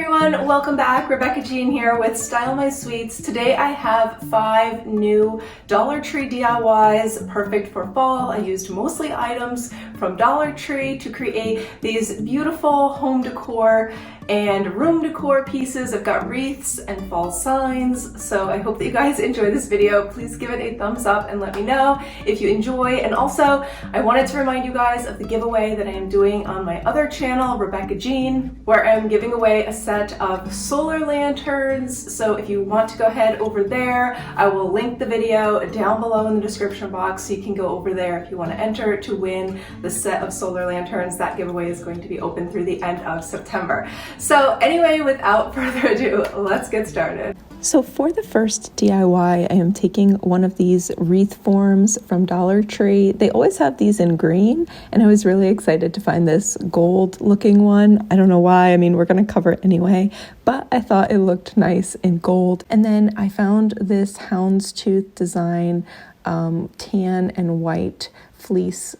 everyone, welcome back. Rebecca Jean here with Style My Sweets. Today I have 5 new Dollar Tree DIYs perfect for fall. I used mostly items from Dollar Tree to create these beautiful home decor and room decor pieces. I've got wreaths and fall signs, so I hope that you guys enjoy this video. Please give it a thumbs up and let me know if you enjoy. And also, I wanted to remind you guys of the giveaway that I am doing on my other channel, Rebecca Jean, where I'm giving away a set of solar lanterns. So if you want to go ahead over there, I will link the video down below in the description box, so you can go over there if you want to enter to win the set of solar lanterns. That giveaway is going to be open through the end of September. So anyway, without further ado, let's get started. So for the first DIY, I am taking one of these wreath forms from Dollar Tree. They always have these in green, and I was really excited to find this gold looking one. I don't know why, I mean, we're gonna cover it anyway, but I thought it looked nice in gold. And then I found this houndstooth design tan and white fleece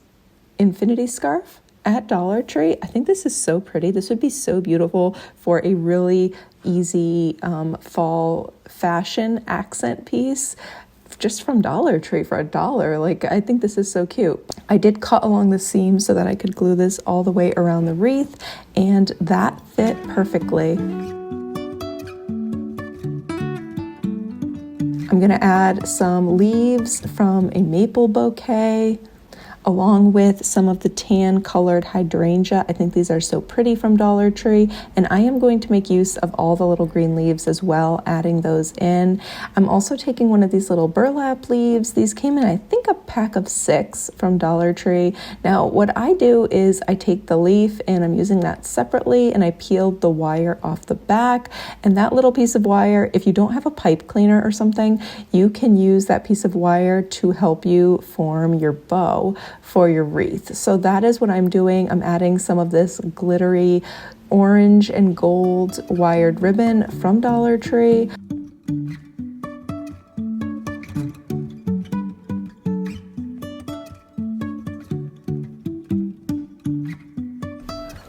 infinity scarf at Dollar Tree. I think this is so pretty. This would be so beautiful for a really easy fall fashion accent piece just from Dollar Tree for $1. Like, I think this is so cute. I did cut along the seam so that I could glue this all the way around the wreath, and that fit perfectly. I'm gonna add some leaves from a maple bouquet, along with some of the tan colored hydrangea. I think these are so pretty from Dollar Tree, and I am going to make use of all the little green leaves as well, adding those in. I'm also taking one of these little burlap leaves. These came in, I think, a pack of 6 from Dollar Tree. Now, what I do is I take the leaf and I'm using that separately, and I peeled the wire off the back. And that little piece of wire, if you don't have a pipe cleaner or something, you can use that piece of wire to help you form your bow for your wreath. So that is what I'm doing. I'm adding some of this glittery orange and gold wired ribbon from Dollar Tree.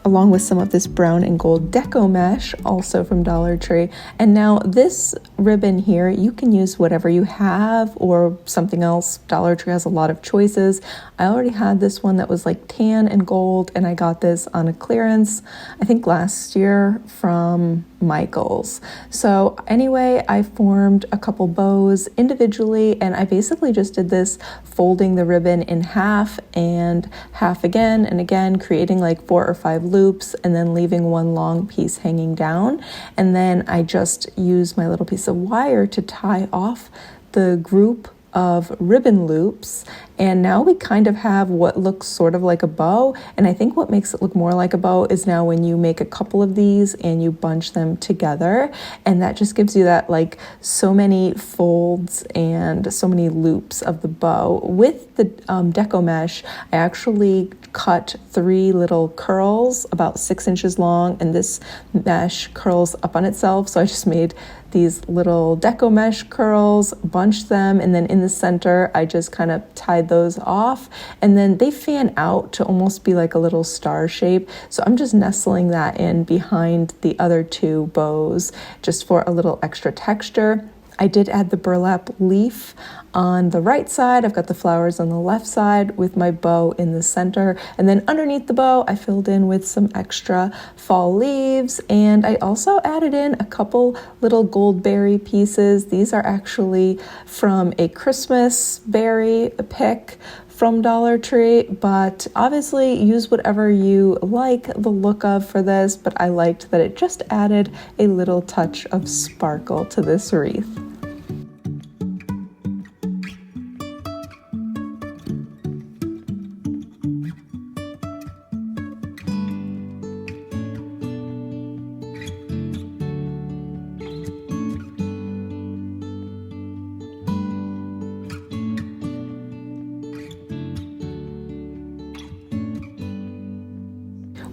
Along with some of this brown and gold deco mesh, also from Dollar Tree. And now this ribbon here, you can use whatever you have or something else. Dollar Tree has a lot of choices. I already had this one that was like tan and gold, and I got this on a clearance, I think last year from Michael's. So anyway, I formed a couple bows individually, and I basically just did this folding the ribbon in half and half again and again, creating like 4 or 5 loops and then leaving one long piece hanging down. And then I just used my little piece of wire to tie off the group of ribbon loops, and now we kind of have what looks sort of like a bow. And I think what makes it look more like a bow is now when you make a couple of these and you bunch them together, and that just gives you that like so many folds and so many loops of the bow. With the deco mesh, I actually cut 3 little curls about 6 inches long, and this mesh curls up on itself, so I just made these little deco mesh curls, bunched them, and then in the center I just kind of tied those off, and then they fan out to almost be like a little star shape. So I'm just nestling that in behind the other 2 bows just for a little extra texture. I did add the burlap leaf on the right side. I've got the flowers on the left side with my bow in the center. And then underneath the bow, I filled in with some extra fall leaves. And I also added in a couple little gold berry pieces. These are actually from a Christmas berry pick from Dollar Tree, but obviously use whatever you like the look of for this, but I liked that it just added a little touch of sparkle to this wreath.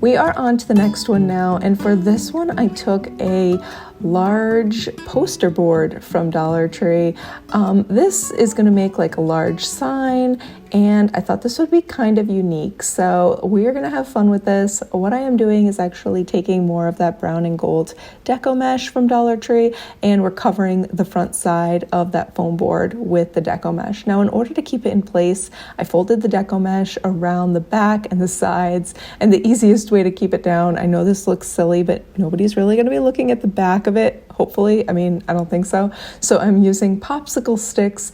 We are on to the next one now, and for this one I took a large poster board from Dollar Tree. This is going to make like a large sign pumpkin, and I thought this would be kind of unique. So we're gonna have fun with this. What I am doing is actually taking more of that brown and gold deco mesh from Dollar Tree, and we're covering the front side of that foam board with the deco mesh. Now, in order to keep it in place, I folded the deco mesh around the back and the sides, and the easiest way to keep it down, I know this looks silly, but nobody's really gonna be looking at the back of it, hopefully. I mean, I don't think so. So I'm using popsicle sticks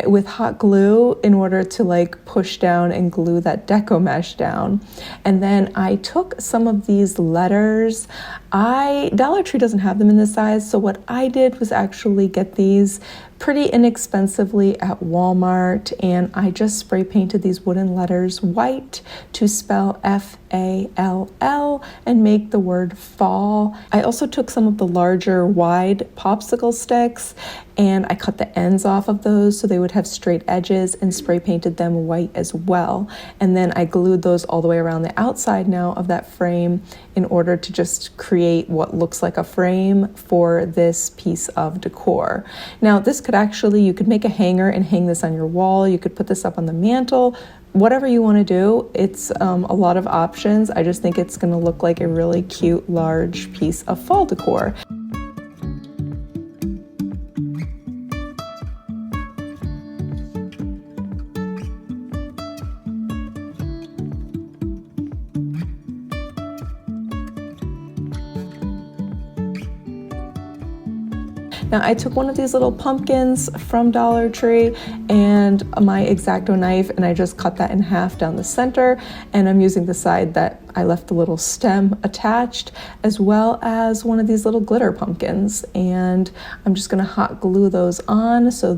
with hot glue in order to like push down and glue that deco mesh down. And then I took some of these letters. Dollar Tree doesn't have them in this size, so what I did was actually get these pretty inexpensively at Walmart, and I just spray painted these wooden letters white to spell F-A-L-L and make the word fall. I also took some of the larger wide popsicle sticks and I cut the ends off of those so they would have straight edges and spray painted them white as well. And then I glued those all the way around the outside now of that frame in order to just create what looks like a frame for this piece of decor. Now, this could actually, you could make a hanger and hang this on your wall. You could put this up on the mantle. Whatever you want to do, it's a lot of options. I just think it's going to look like a really cute, large piece of fall decor. Now, I took one of these little pumpkins from Dollar Tree and my X-Acto knife, and I just cut that in half down the center, and I'm using the side that I left the little stem attached, as well as one of these little glitter pumpkins, and I'm just gonna hot glue those on so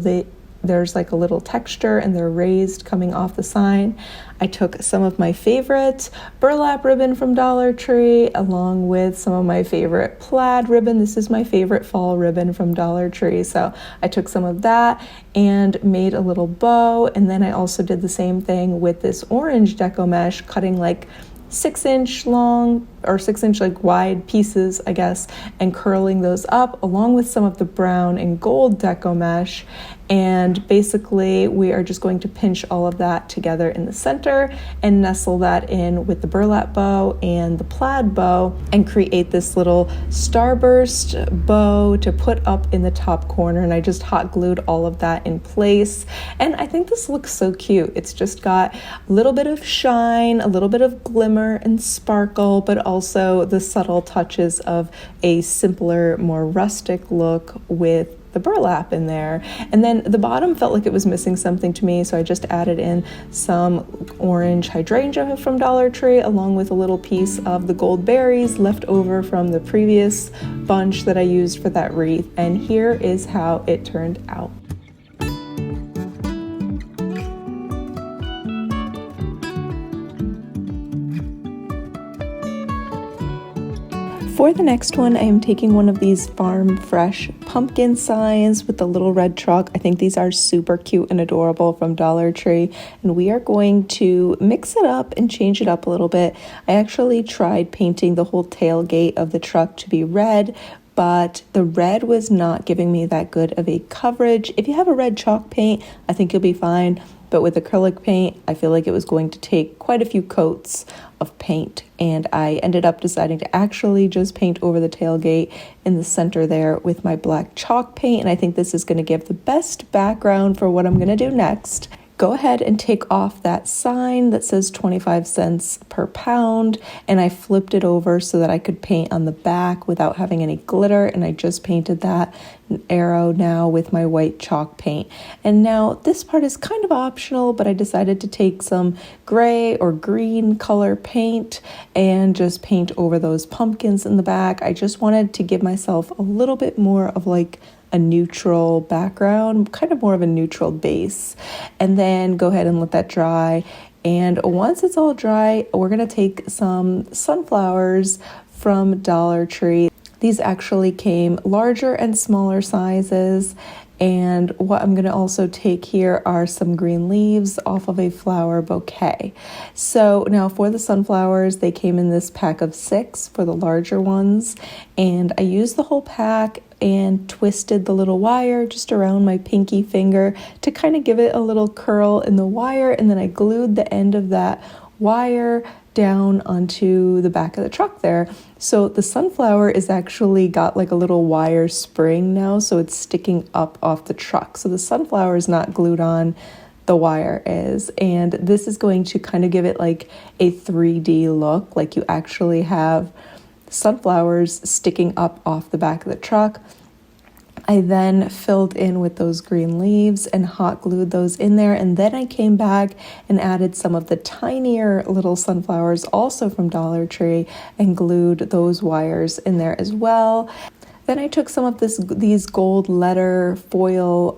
there's like a little texture and they're raised coming off the sign. I took some of my favorite burlap ribbon from Dollar Tree along with some of my favorite plaid ribbon. This is my favorite fall ribbon from Dollar Tree. So I took some of that and made a little bow. And then I also did the same thing with this orange deco mesh, cutting like 6-inch long or 6-inch like wide pieces, I guess, and curling those up along with some of the brown and gold deco mesh. And basically we are just going to pinch all of that together in the center and nestle that in with the burlap bow and the plaid bow and create this little starburst bow to put up in the top corner. And I just hot glued all of that in place. And I think this looks so cute. It's just got a little bit of shine, a little bit of glimmer and sparkle, but also the subtle touches of a simpler, more rustic look with the burlap in there. And then the bottom felt like it was missing something to me, so I just added in some orange hydrangea from Dollar Tree along with a little piece of the gold berries left over from the previous bunch that I used for that wreath. And here is how it turned out. For the next one, I am taking one of these farm fresh pumpkin signs with the little red truck. I think these are super cute and adorable from Dollar Tree, and we are going to mix it up and change it up a little bit. I actually tried painting the whole tailgate of the truck to be red, but the red was not giving me that good of a coverage. If you have a red chalk paint, I think you'll be fine. But with acrylic paint, I feel like it was going to take quite a few coats of paint. And I ended up deciding to actually just paint over the tailgate in the center there with my black chalk paint. And I think this is going to give the best background for what I'm going to do next. Go ahead and take off that sign that says 25 cents per pound, and I flipped it over so that I could paint on the back without having any glitter, and I just painted that arrow now with my white chalk paint. And now this part is kind of optional, but I decided to take some gray or green color paint and just paint over those pumpkins in the back. I just wanted to give myself a little bit more of like a neutral background, kind of more of a neutral base, and then go ahead and let that dry. And once it's all dry, we're gonna take some sunflowers from Dollar Tree. These actually came larger and smaller sizes. And what I'm gonna also take here are some green leaves off of a flower bouquet. So now for the sunflowers, they came in this pack of 6 for the larger ones. And I used the whole pack and twisted the little wire just around my pinky finger to kind of give it a little curl in the wire, and then I glued the end of that wire down onto the back of the truck there. So the sunflower is actually got like a little wire spring now, so it's sticking up off the truck. So the sunflower is not glued on, the wire is, and this is going to kind of give it like a 3D look, like you actually have sunflowers sticking up off the back of the truck. I then filled in with those green leaves and hot glued those in there, and then I came back and added some of the tinier little sunflowers also from Dollar Tree and glued those wires in there as well. Then I took some of these gold letter foil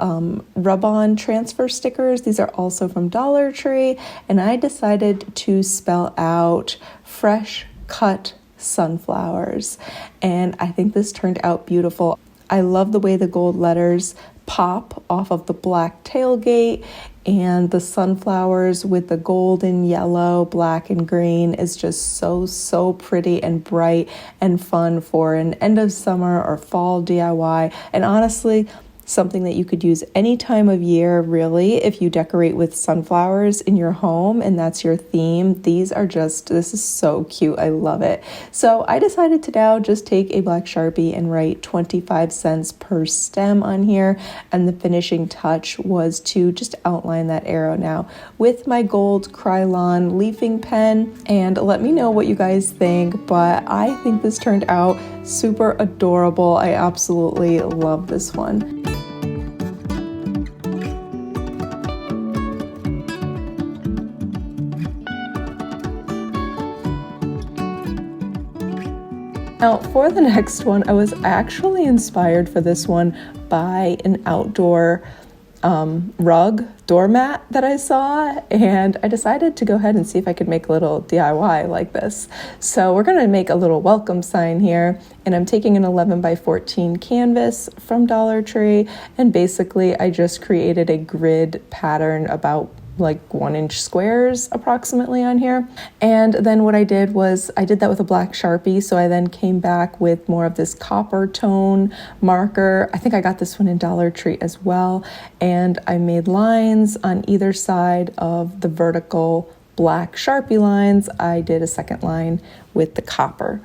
rub-on transfer stickers. These are also from Dollar Tree, and I decided to spell out fresh cut sunflowers, and I think this turned out beautiful. I love the way the gold letters pop off of the black tailgate, and the sunflowers with the golden yellow, black, and green is just so pretty and bright and fun for an end of summer or fall DIY. And honestly, something that you could use any time of year, really, if you decorate with sunflowers in your home and that's your theme. This is so cute. I love it. So I decided to now just take a black Sharpie and write 25 cents per stem on here. And the finishing touch was to just outline that arrow now with my gold Krylon leafing pen. And let me know what you guys think, but I think this turned out super adorable. I absolutely love this one. Now for the next one, I was actually inspired for this one by an outdoor rug doormat that I saw, and I decided to go ahead and see if I could make a little DIY like this. So we're going to make a little welcome sign here, and I'm taking an 11 by 14 canvas from Dollar Tree, and basically I just created a grid pattern about like 1-inch squares approximately on here. And then what I did was I did that with a black Sharpie. So I then came back with more of this copper tone marker. I think I got this one in Dollar Tree as well. And I made lines on either side of the vertical black Sharpie lines. I did a second line with the copper.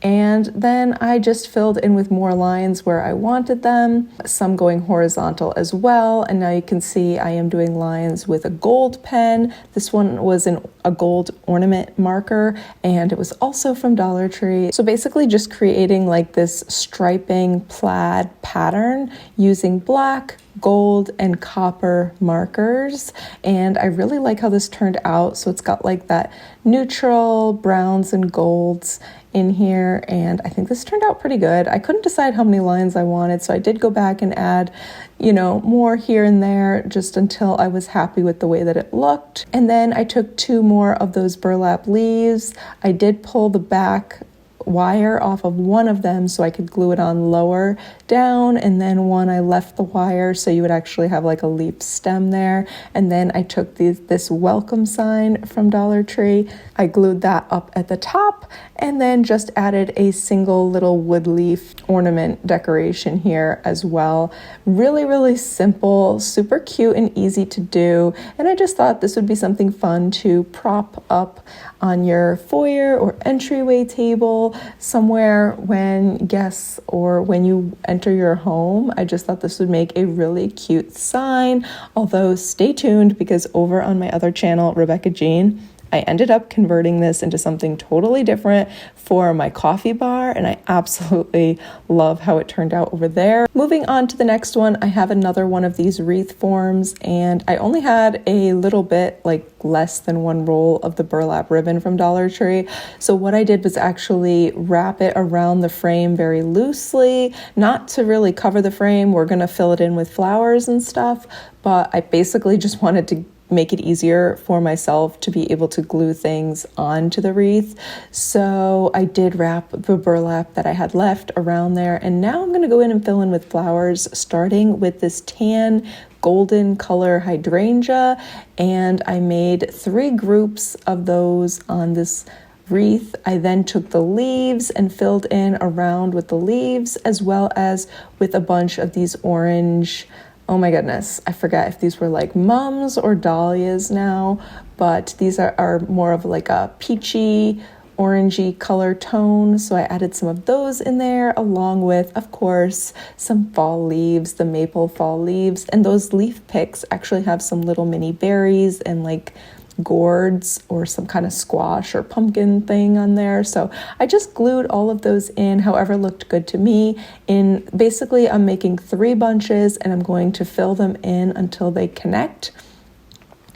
And then I just filled in with more lines where I wanted them, some going horizontal as well. And now you can see I am doing lines with a gold pen. This one was a gold ornament marker, and it was also from Dollar Tree. So basically just creating like this striping plaid pattern using black, gold, and copper markers. And I really like how this turned out. So it's got like that neutral browns and golds in here, and I think this turned out pretty good. I couldn't decide how many lines I wanted, so I did go back and add, more here and there just until I was happy with the way that it looked. And then I took 2 more of those burlap leaves. I did pull the back wire off of one of them so I could glue it on lower down, and then one I left the wire so you would actually have like a leaf stem there. And then I took this welcome sign from Dollar Tree, I glued that up at the top, and then just added a single little wood leaf ornament decoration here as well. Really simple, super cute and easy to do, and I just thought this would be something fun to prop up on your foyer or entryway table somewhere when guests or when you enter your home. I just thought this would make a really cute sign, although stay tuned because over on my other channel, Rebecca Jean, I ended up converting this into something totally different for my coffee bar, and I absolutely love how it turned out over there. Moving on to the next one, I have another one of these wreath forms, and I only had a little bit, like less than 1 roll of the burlap ribbon from Dollar Tree. So what I did was actually wrap it around the frame very loosely, not to really cover the frame. We're gonna fill it in with flowers and stuff, but I basically just wanted to make it easier for myself to be able to glue things onto the wreath. So I did wrap the burlap that I had left around there, and now I'm going to go in and fill in with flowers, starting with this tan golden color hydrangea, and I made 3 groups of those on this wreath. I then took the leaves and filled in around with the leaves, as well as with a bunch of these orange, oh my goodness, I forget if these were like mums or dahlias now, but these are more of like a peachy, orangey color tone. So I added some of those in there, along with, of course, some fall leaves, the maple fall leaves. And those leaf picks actually have some little mini berries and like gourds or some kind of squash or pumpkin thing on there. So I just glued all of those in, however looked good to me. In basically, I'm making 3 bunches and I'm going to fill them in until they connect.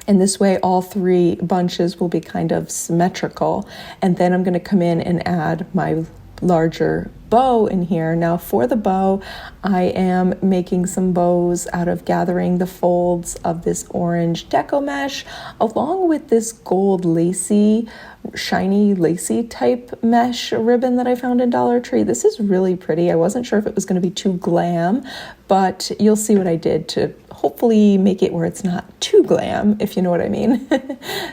And this way, all 3 bunches will be kind of symmetrical. And then I'm going to come in and add my larger bow in here. Now for the bow, I am making some bows out of gathering the folds of this orange deco mesh along with this gold lacy, shiny lacy type mesh ribbon that I found in Dollar Tree. This is really pretty. I wasn't sure if it was going to be too glam, but you'll see what I did to hopefully make it where it's not too glam, if you know what I mean.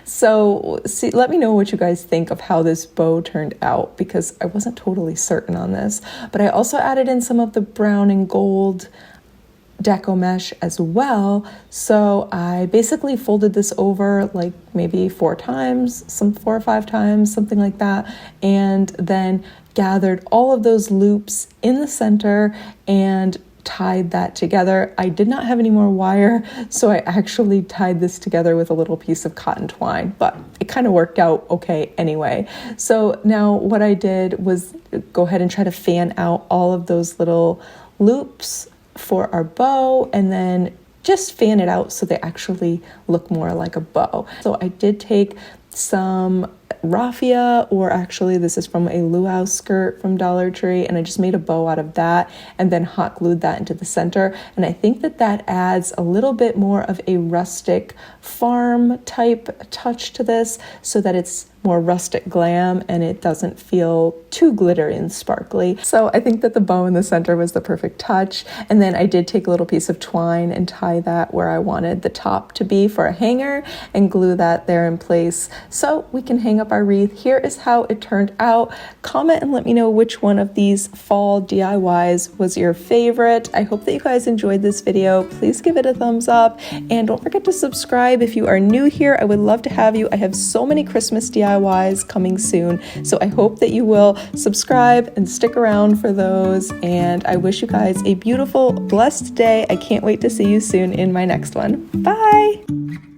So let me know what you guys think of how this bow turned out, because I wasn't totally certain on this. But I also added in some of the brown and gold deco mesh as well. So I basically folded this over like maybe 4 times, 4 or 5 times, something like that, and then gathered all of those loops in the center and tied that together. I did not have any more wire, so I actually tied this together with a little piece of cotton twine, but it kind of worked out okay anyway. So now what I did was go ahead and try to fan out all of those little loops for our bow, and then just fan it out so they actually look more like a bow. So I did take some raffia, or actually this is from a luau skirt from Dollar Tree, and I just made a bow out of that and then hot glued that into the center. And I think that that adds a little bit more of a rustic farm type touch to this, so that it's more rustic glam and it doesn't feel too glittery and sparkly. So I think that the bow in the center was the perfect touch. And then I did take a little piece of twine and tie that where I wanted the top to be for a hanger and glue that there in place so we can hang up our wreath. Here is how it turned out. Comment and let me know which one of these fall DIYs was your favorite. I hope that you guys enjoyed this video. Please give it a thumbs up and don't forget to subscribe if you are new here. I would love to have you. I have so many Christmas DIYs coming soon, so I hope that you will subscribe and stick around for those, and I wish you guys a beautiful, blessed day. I can't wait to see you soon in my next one. Bye!